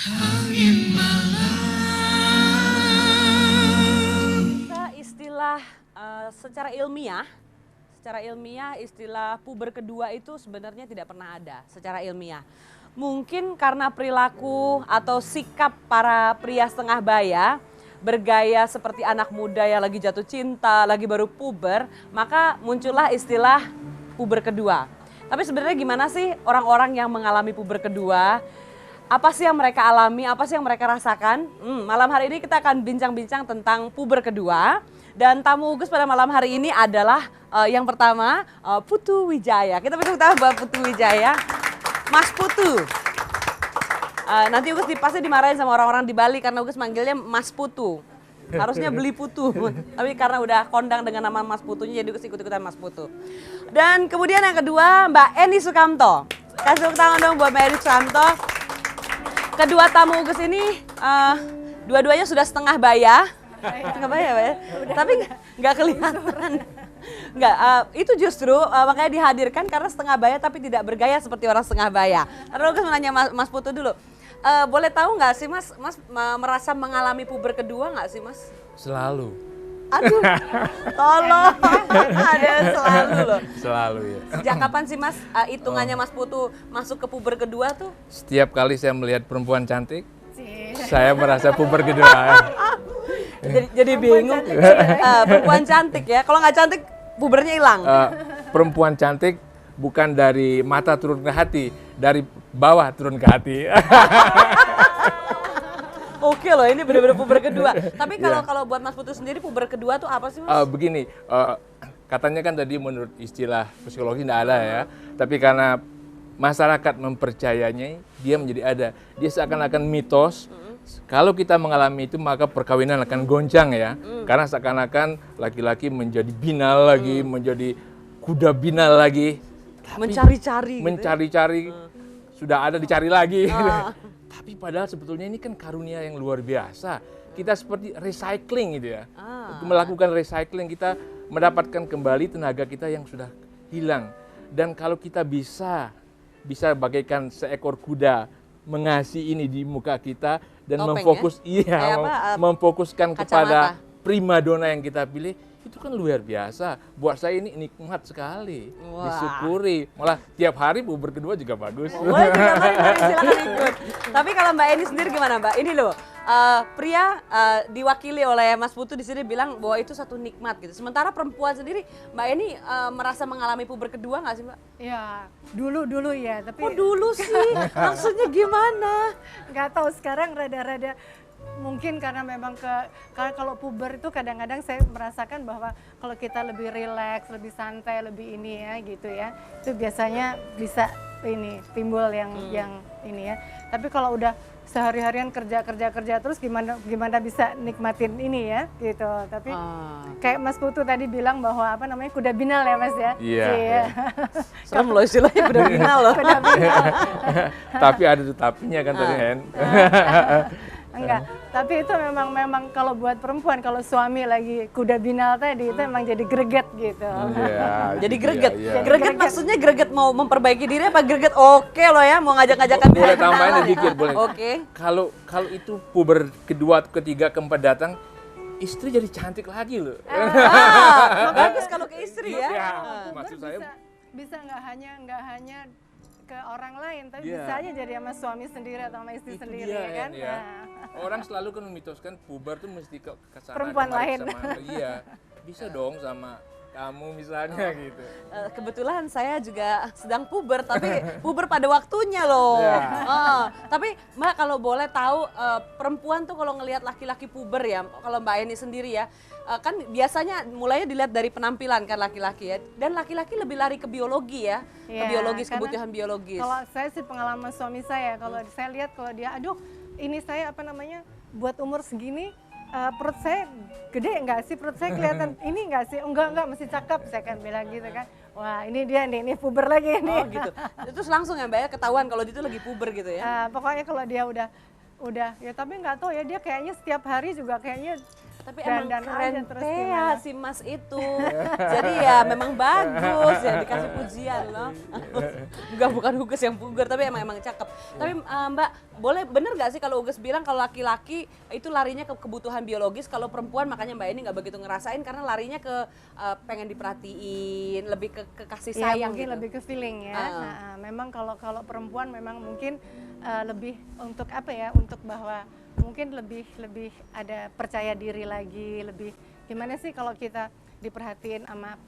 Angin malam. Istilah secara ilmiah istilah puber kedua itu sebenarnya tidak pernah ada secara ilmiah. Mungkin karena perilaku atau sikap para pria setengah baya bergaya seperti anak muda yang lagi jatuh cinta, lagi baru puber, maka muncullah istilah puber kedua. Tapi sebenarnya gimana sih orang-orang yang mengalami puber kedua? Apa sih yang mereka alami, apa sih yang mereka rasakan? Malam hari ini kita akan bincang-bincang tentang puber kedua. Dan tamu Ugus pada malam hari ini adalah yang pertama Putu Wijaya. Kita beri tepuk tangan buat Putu Wijaya. Mas Putu. Nanti Ugus pasti dimarahin sama orang-orang di Bali karena Ugus manggilnya Mas Putu. Harusnya beli putu, tapi karena udah kondang dengan nama Mas Putunya jadi Ugus ikut-ikutan Mas Putu. Dan kemudian yang kedua Mbak Eni Sukamto. Kasih tepuk tangan dong buat Mbak Eni Sukamto. Kedua tamu Ugus ini dua-duanya sudah setengah baya. Setengah baya, Pak ya? Tapi nggak kelihatan. Nggak, itu justru makanya dihadirkan karena setengah baya tapi tidak bergaya seperti orang setengah baya. Lalu Ugus menanya Mas Putu dulu. Boleh tahu nggak sih Mas merasa mengalami puber kedua nggak sih Mas? Selalu. Aduh, tolong, ada selalu loh. Selalu ya. Sejak kapan sih Mas hitungannya Mas Putu masuk ke puber kedua tuh? Setiap kali saya melihat perempuan cantik, saya merasa puber kedua. Jadi bingung. Perempuan cantik ya, kalau nggak cantik pubernya hilang. Perempuan cantik bukan dari mata turun ke hati, dari bawah turun ke hati. Oke loh, ini benar-benar puber kedua. Tapi kalau buat Mas Putu sendiri puber kedua tuh apa sih Mas? Begini, katanya kan tadi menurut istilah psikologi tidak ada ya, tapi karena masyarakat mempercayainya, dia menjadi ada. Dia seakan-akan mitos. Kalau kita mengalami itu maka perkawinan akan goncang ya, karena seakan-akan laki-laki menjadi binal lagi, menjadi kuda binal lagi. Mencari-cari. Mencari-cari, sudah ada dicari lagi. Tapi padahal sebetulnya ini kan karunia yang luar biasa. Kita seperti recycling gitu ya. Melakukan recycling, kita mendapatkan kembali tenaga kita yang sudah hilang. Dan kalau kita bisa bagaikan seekor kuda mengasihi ini di muka kita dan memfokuskan kepada primadona yang kita pilih, itu kan luar biasa. Buat saya ini nikmat sekali. Wah. Disyukuri. Malah tiap hari puber kedua juga bagus. Boleh juga silakan ikut. Tapi kalau Mbak Eni sendiri gimana Mbak? Ini loh, pria diwakili oleh Mas Putu di sini bilang bahwa itu satu nikmat gitu. Sementara perempuan sendiri, Mbak Eni merasa mengalami puber kedua nggak sih Mbak? Ya, dulu ya. Tapi oh dulu sih, maksudnya gimana? Nggak tahu, sekarang rada-rada mungkin karena memang karena kalau puber itu kadang-kadang saya merasakan bahwa kalau kita lebih rileks, lebih santai, lebih ini ya gitu ya, itu biasanya bisa ini timbul yang ini ya. Tapi kalau udah sehari-harian kerja terus gimana bisa nikmatin ini ya gitu. Tapi kayak Mas Putu tadi bilang bahwa apa namanya kuda binal ya Mas ya. Iya. Serem loh istilahnya kuda binal loh. Tapi ada tetapinya kan tadi Hen. Enggak, tapi itu memang kalau buat perempuan, kalau suami lagi kuda binal tadi itu emang jadi greget gitu. Iya, jadi greget. Iya. Greget maksudnya greget mau memperbaiki diri apa greget oke loh ya mau ngajak-ngajakan boleh tambahin sedikit boleh. Oke. Kalau itu puber kedua, ketiga, keempat datang, istri jadi cantik lagi loh. Bagus kalau ke istri ya. Maksud saya bisa nggak hanya ke orang lain, tapi bisa aja jadi sama suami sendiri atau sama istri sendiri ya kan. Ya. Orang selalu kan memitoskan puber tuh mesti ke sana perempuan lain. Iya, bisa dong sama kamu misalnya gitu. Kebetulan saya juga sedang puber, tapi puber pada waktunya loh. Tapi Mbak kalau boleh tahu perempuan tuh kalau ngelihat laki-laki puber ya, kalau Mbak Eni sendiri ya, kan biasanya mulainya dilihat dari penampilan kan laki-laki ya, dan laki-laki lebih lari ke biologi ya, ke biologis, kebutuhan biologis. Kalau saya sih pengalaman suami saya, kalau saya lihat kalau dia, aduh ini saya apa namanya buat umur segini perut saya gede nggak sih, perut saya kelihatan ini nggak sih, enggak masih cakep, saya kan bilang gitu kan. Wah ini dia nih, ini puber lagi nih. Oh gitu, terus langsung ya Mbak ya ketahuan kalau dia itu lagi puber gitu ya. Pokoknya kalau dia udah ya, tapi nggak tahu ya, dia kayaknya setiap hari juga kayaknya tapi emang keren terus ya si Mas itu. Jadi ya memang bagus ya, dikasih pujian loh. Bukan Huges yang puber, tapi emang cakep. Tapi Mbak boleh bener nggak sih kalau Uges bilang kalau laki-laki itu larinya ke kebutuhan biologis, kalau perempuan makanya Mbak Eni nggak begitu ngerasain karena larinya ke pengen diperhatiin, lebih ke kasih Ya, sayang mungkin gitu. lebih ke feeling ya. Memang kalau perempuan memang mungkin lebih untuk apa ya? Untuk bahwa mungkin lebih ada percaya diri lagi, lebih gimana sih kalau kita diperhatiin sama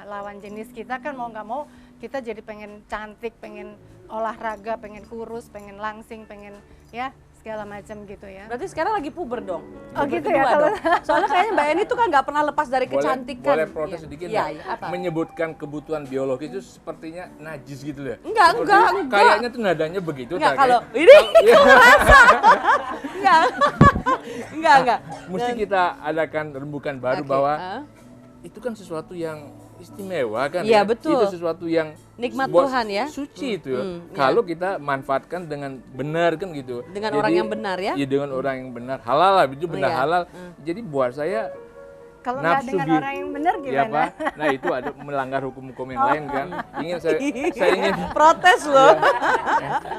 lawan jenis kita kan mau nggak mau kita jadi pengen cantik, pengen olahraga, pengen kurus, pengen langsing, pengen ya segala macam gitu ya. Berarti sekarang lagi puber dong. Oh, Puber gitu kedua ya, kalau- dong. Soalnya kayaknya Mbak Eni tuh kan nggak pernah lepas dari kecantikan. Boleh protes Iya. sedikit Iya, nggak? iya, apa? Menyebutkan kebutuhan biologis itu sepertinya najis gitu ya? Enggak. Kayaknya tuh nadanya begitu. Enggak, tak? kalau Kayak- ini Iya. enggak. Enggak. Mesti kita adakan rembukan baru Oke, bahwa itu kan sesuatu yang istimewa kan Iya, ya? betul. Itu sesuatu yang Nikmat buat Tuhan ya. suci itu ya. iya. Kalau kita manfaatkan dengan benar kan gitu. Dengan orang yang benar ya? Iya, dengan orang yang benar. Halal lah, itu benar iya. halal. Jadi buat saya Kalau nggak nafsu dengan bi- orang yang benar ya gimana? Pak. Nah, itu ada melanggar hukum-hukum yang lain kan. Saya ingin protes loh.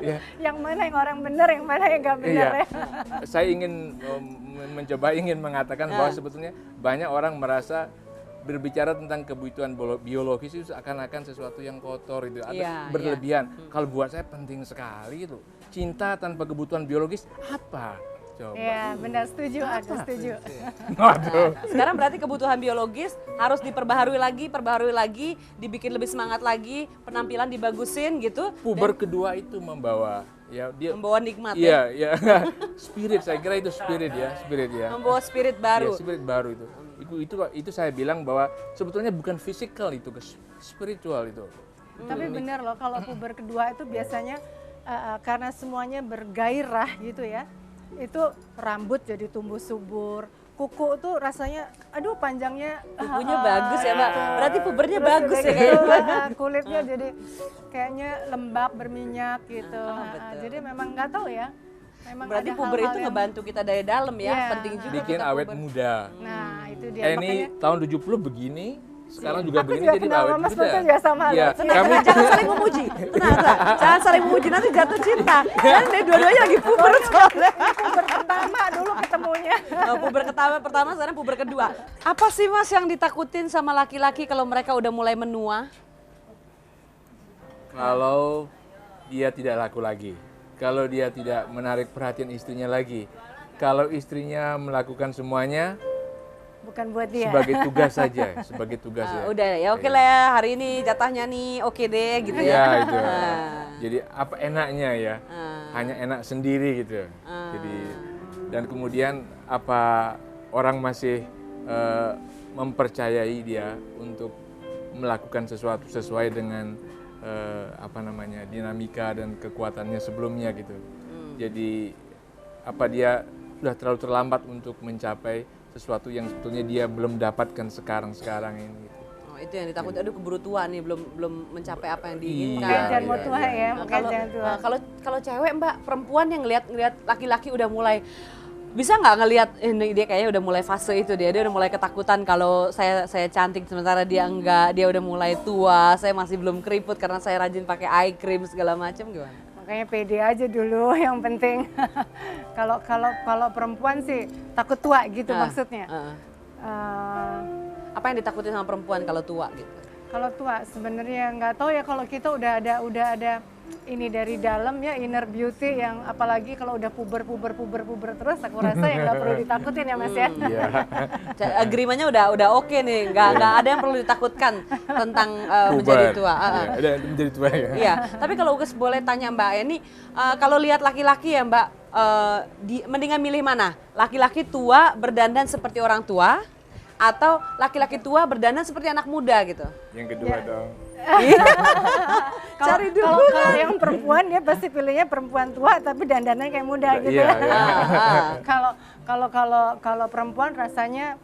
ya, Yang mana yang orang benar, yang mana yang nggak benar iya. ya? Saya ingin ingin mengatakan bahwa sebetulnya banyak orang merasa berbicara tentang kebutuhan biologis itu seakan-akan sesuatu yang kotor itu atau Iya, berlebihan. Kalau buat saya penting sekali itu. Cinta tanpa kebutuhan biologis apa? Coba. Iya, benar, setuju, aku setuju. Waduh. Sekarang berarti kebutuhan biologis harus diperbaharui lagi, dibikin lebih semangat lagi, penampilan dibagusin gitu. Puber kedua itu membawa ya dia Membawa nikmat ya. iya spirit, saya kira itu spirit ya Membawa spirit baru. Ya, spirit baru itu saya bilang bahwa sebetulnya bukan fisikal itu spiritual itu. Tapi benar loh, kalau puber kedua itu biasanya karena semuanya bergairah gitu ya, itu rambut jadi tumbuh subur, kuku tuh rasanya, aduh panjangnya, Kukunya bagus ya Mbak, berarti pubernya terus bagus udah ya gitu, kayaknya. kulitnya jadi kayaknya lembab berminyak gitu. betul. Jadi memang nggak tahu ya, memang Berarti ada puber hal-hal itu yang- ngebantu kita dari dalam ya, Iya. penting juga Bikin kita awet puber. muda. Nah itu dia Ini makanya. tahun 70 begini, sekarang juga Aku begini juga jadi kenal awet sama Mas muda. Putu juga sama Iya, loh. Tenang, kami jangan saling memuji. Tenang. Jangan saling memuji, nanti jatuh cinta. Kan dua-duanya lagi puber soalnya. Puber pertama dulu ketemunya. Oh, puber pertama, sekarang puber kedua. Apa sih Mas yang ditakutin sama laki-laki kalau mereka udah mulai menua? kalau dia tidak laku lagi, kalau dia tidak menarik perhatian istrinya lagi, kalau istrinya melakukan semuanya Bukan buat dia. sebagai tugas saja, sebagai tugas ya. Udah ya oke lah ya, hari ini jatahnya nih oke deh gitu ya. Ya itu. Ah. Jadi apa enaknya ya? Hanya enak sendiri gitu. Jadi dan kemudian apa orang masih mempercayai dia untuk melakukan sesuatu sesuai dengan apa namanya dinamika dan kekuatannya sebelumnya gitu. Jadi apa dia sudah terlalu terlambat untuk mencapai sesuatu yang sebetulnya dia belum dapatkan sekarang ini. Gitu. Oh, itu yang ditakutin, aduh keburu tua nih, belum mencapai apa yang diinginkan. Iya, Jangan mau tua ya, Nah, bukan jangan tua. kalau cewek Mbak, perempuan yang ngelihat laki-laki udah mulai bisa nggak ngelihat ini dia kayaknya udah mulai fase itu dia udah mulai ketakutan kalau saya cantik sementara dia enggak, dia udah mulai tua, saya masih belum keriput karena saya rajin pakai eye cream segala macam gimana? Makanya pede aja dulu yang penting. Kalau perempuan sih takut tua gitu maksudnya. Apa yang ditakutin sama perempuan kalau tua gitu? Kalau tua sebenarnya nggak tahu ya, kalau kita udah ada ini dari dalam ya, inner beauty yang apalagi kalau udah puber terus, aku rasa ya nggak perlu ditakutin ya Mas ya. Iya. Agreementnya udah oke nih, nggak ada yang perlu ditakutkan tentang menjadi tua. Ya, menjadi tua ya. Iya, tapi kalau Uges boleh tanya Mbak Eni, kalau lihat laki-laki ya Mbak, mendingan milih mana? Laki-laki tua berdandan seperti orang tua, atau laki-laki tua berdandan seperti anak muda gitu? Yang kedua dong. Cari dulu. Kalau yang perempuan dia pasti pilihnya perempuan tua tapi dandannya kayak muda gitu Iya, ya. iya. Kalau perempuan rasanya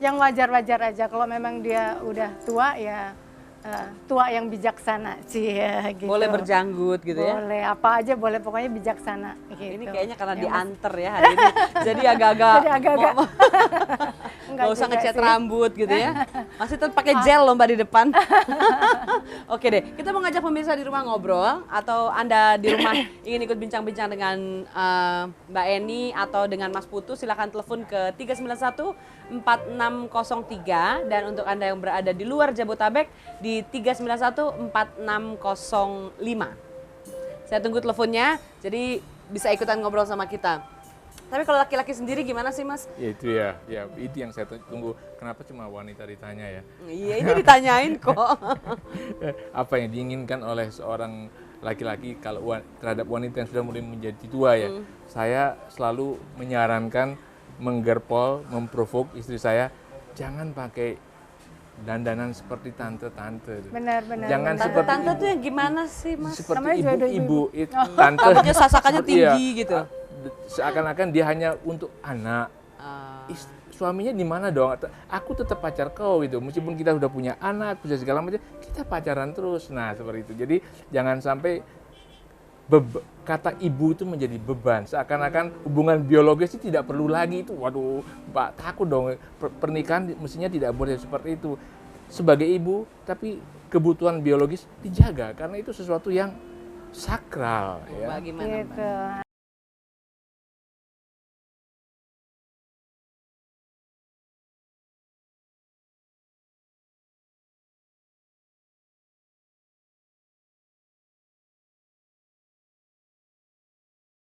yang wajar-wajar aja. Kalau memang dia udah tua ya tua yang bijaksana sih ya gitu. Boleh berjanggut gitu ya? Boleh, apa aja boleh, pokoknya bijaksana gitu. Ini kayaknya karena Yang diantar ya hari ini, jadi agak-agak. Jadi agak-agak. Nggak usah juga ngecat sih. rambut gitu ya. Masih tetap pakai gel loh Mbak di depan. Oke deh, kita mau ngajak pemirsa di rumah ngobrol atau Anda di rumah ingin ikut bincang-bincang dengan Mbak Eni atau dengan Mas Putu, silakan telepon ke 391 4603 dan untuk Anda yang berada di luar Jabotabek di 391 4605. Saya tunggu teleponnya, jadi bisa ikutan ngobrol sama kita. Tapi kalau laki-laki sendiri gimana sih Mas? Ya itu ya, itu yang saya tunggu. Kenapa cuma wanita ditanya ya? Iya, ini ditanyain kok. Apa yang diinginkan oleh seorang laki-laki kalau terhadap wanita yang sudah mulai menjadi tua ya? Saya selalu menyarankan, menggerpol, memprovok istri saya, jangan pakai dandanan seperti tante-tante. Benar-benar. Jangan benar. seperti Tante tuh yang gimana sih Mas? seperti Namanya juga ada ibu-ibu, ibu-ibu. tante. Rambutnya sasakannya Seperti ya, tinggi gitu. Seakan-akan dia hanya untuk anak. Suaminya di mana dong? Aku tetap pacar kau gitu. Meskipun kita sudah punya anak, punya segala macam, kita pacaran terus. Nah, seperti itu. Jadi jangan sampai kata ibu itu menjadi beban. Seakan-akan hubungan biologis itu tidak perlu lagi itu. Waduh, Pak, takut dong. Pernikahan mestinya tidak boleh seperti itu. Sebagai ibu, tapi kebutuhan biologis dijaga karena itu sesuatu yang sakral ya. Bagaimana Mbak? Gitu.